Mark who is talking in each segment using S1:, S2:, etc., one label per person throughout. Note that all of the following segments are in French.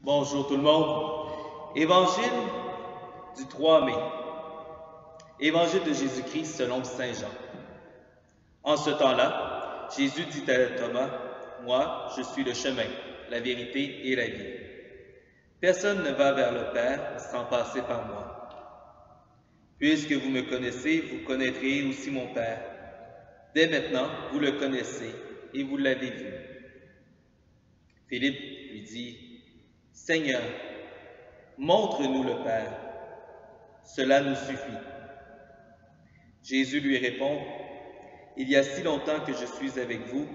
S1: Bonjour tout le monde. Évangile du 3 mai. Évangile de Jésus-Christ selon Saint Jean. En ce temps-là, Jésus dit à Thomas, « Moi, je suis le chemin, la vérité et la vie. Personne ne va vers le Père sans passer par moi. Puisque vous me connaissez, vous connaîtrez aussi mon Père. Dès maintenant, vous le connaissez et vous l'avez vu. » Philippe lui dit, « Seigneur, montre-nous le Père, cela nous suffit. » Jésus lui répond, « Il y a si longtemps que je suis avec vous,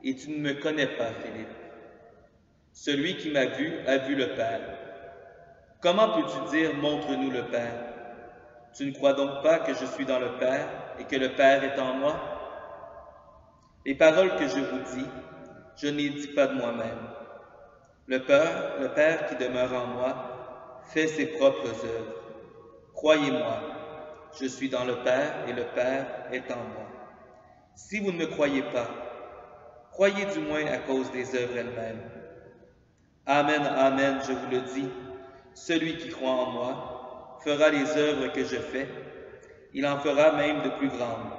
S1: et tu ne me connais pas, Philippe. Celui qui m'a vu a vu le Père. Comment peux-tu dire, montre-nous le Père? Tu ne crois donc pas que je suis dans le Père et que le Père est en moi? Les paroles que je vous dis, je ne les dis pas de moi-même. Le Père qui demeure en moi fait ses propres œuvres. Croyez-moi, je suis dans le Père et le Père est en moi. Si vous ne me croyez pas, croyez du moins à cause des œuvres elles-mêmes. Amen, amen, je vous le dis, celui qui croit en moi fera les œuvres que je fais, il en fera même de plus grandes,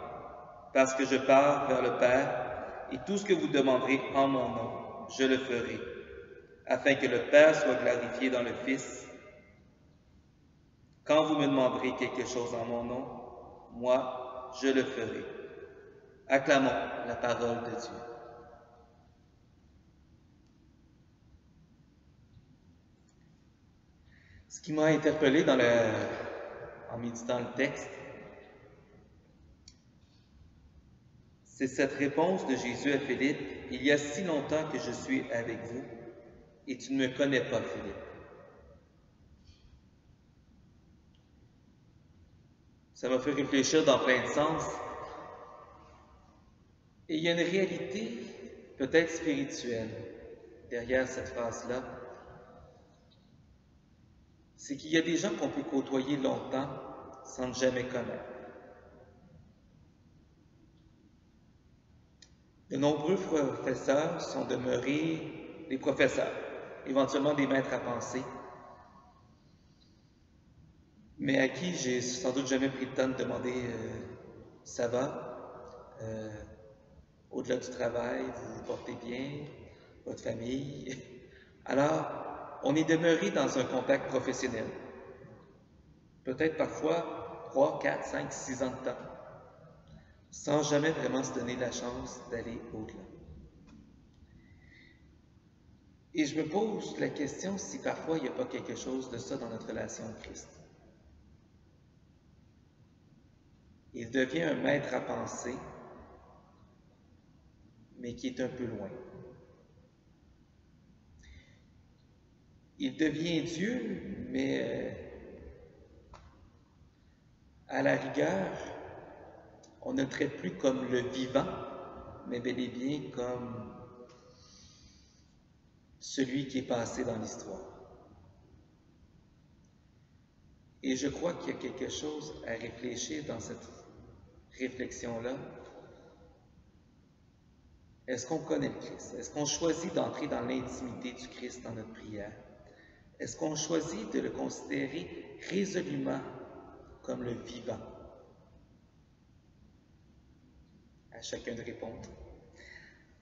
S1: parce que je pars vers le Père, et tout ce que vous demanderez en mon nom, je le ferai, afin que le Père soit glorifié dans le Fils. Quand vous me demanderez quelque chose en mon nom, moi, je le ferai. Acclamons la parole de Dieu. Ce qui m'a interpellé en méditant le texte, c'est cette réponse de Jésus à Philippe, « Il y a si longtemps que je suis avec vous, et tu ne me connais pas, Philippe. » Ça m'a fait réfléchir dans plein de sens. Et il y a une réalité, peut-être spirituelle, derrière cette phrase-là. C'est qu'il y a des gens qu'on peut côtoyer longtemps sans ne jamais connaître. De nombreux professeurs sont demeurés des professeurs, éventuellement des maîtres à penser, mais à qui j'ai sans doute jamais pris le temps de demander ça va, au-delà du travail, vous vous portez bien, votre famille. Alors, on est demeuré dans un contact professionnel, peut-être parfois 3, 4, 5, 6 ans de temps, sans jamais vraiment se donner la chance d'aller au-delà. Et je me pose la question si parfois il n'y a pas quelque chose de ça dans notre relation avec Christ. Il devient un maître à penser, mais qui est un peu loin. Il devient Dieu, mais à la rigueur, on ne le traite plus comme le vivant, mais bel et bien comme celui qui est passé dans l'histoire. Et je crois qu'il y a quelque chose à réfléchir dans cette réflexion-là. Est-ce qu'on connaît le Christ? Est-ce qu'on choisit d'entrer dans l'intimité du Christ dans notre prière? Est-ce qu'on choisit de le considérer résolument comme le vivant? À chacun de répondre.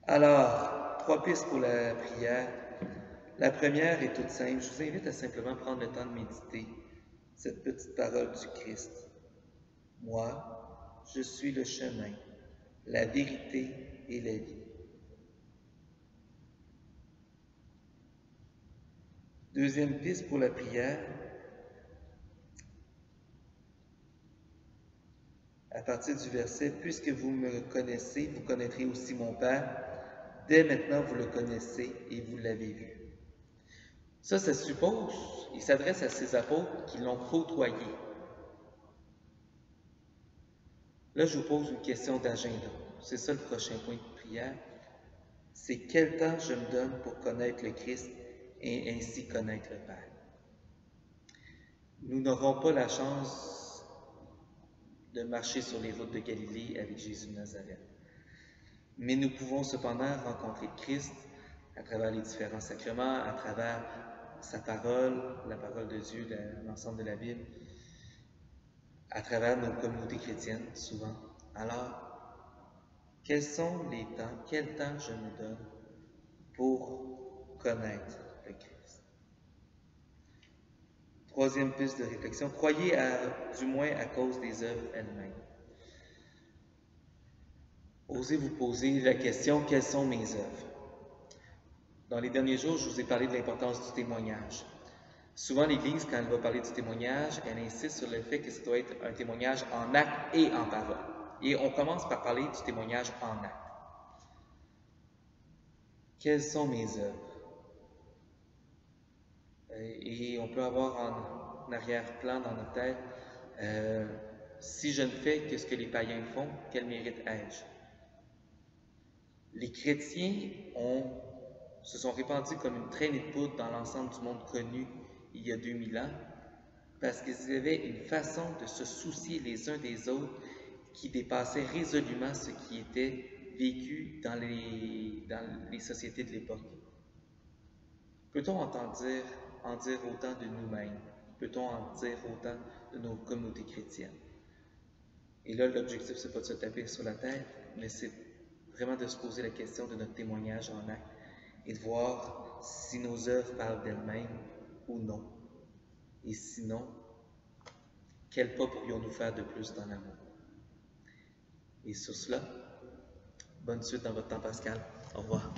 S1: Alors, 3 pistes pour la prière. La première est toute simple. Je vous invite à simplement prendre le temps de méditer cette petite parole du Christ. Moi, je suis le chemin, la vérité et la vie. Deuxième piste pour la prière. À partir du verset, « Puisque vous me connaissez, vous connaîtrez aussi mon Père. Dès maintenant, vous le connaissez et vous l'avez vu. » Ça suppose, il s'adresse à ses apôtres qui l'ont côtoyé. Là, je vous pose une question d'agenda. C'est ça le prochain point de prière. C'est quel temps je me donne pour connaître le Christ et ainsi connaître le Père. Nous n'aurons pas la chance de marcher sur les routes de Galilée avec Jésus de Nazareth. Mais nous pouvons cependant rencontrer Christ à travers les différents sacrements, à travers sa parole, la parole de Dieu, l'ensemble de la Bible, à travers nos communautés chrétiennes, souvent. Alors, quels sont les temps, quel temps je me donne pour connaître le Christ? Troisième piste de réflexion, croyez du moins à cause des œuvres elles-mêmes. Osez vous poser la question, quelles sont mes œuvres? Dans les derniers jours, je vous ai parlé de l'importance du témoignage. Souvent, l'Église, quand elle va parler du témoignage, elle insiste sur le fait que ça doit être un témoignage en acte et en parole. Et on commence par parler du témoignage en acte. Quelles sont mes œuvres? Et on peut avoir en arrière-plan dans notre tête, si je ne fais que ce que les païens font, quel mérite ai-je? Les chrétiens se sont répandus comme une traînée de poudre dans l'ensemble du monde connu il y a 2000 ans, parce qu'ils avaient une façon de se soucier les uns des autres qui dépassait résolument ce qui était vécu dans les sociétés de l'époque. Peut-on en dire autant de nous-mêmes? Peut-on en dire autant de nos communautés chrétiennes? Et là, l'objectif, c'est pas de se taper sur la tête, mais c'est vraiment de se poser la question de notre témoignage en acte et de voir si nos œuvres parlent d'elles-mêmes ou non. Et sinon, quel pas pourrions-nous faire de plus dans l'amour? Et sur cela, bonne suite dans votre temps pascal. Au revoir.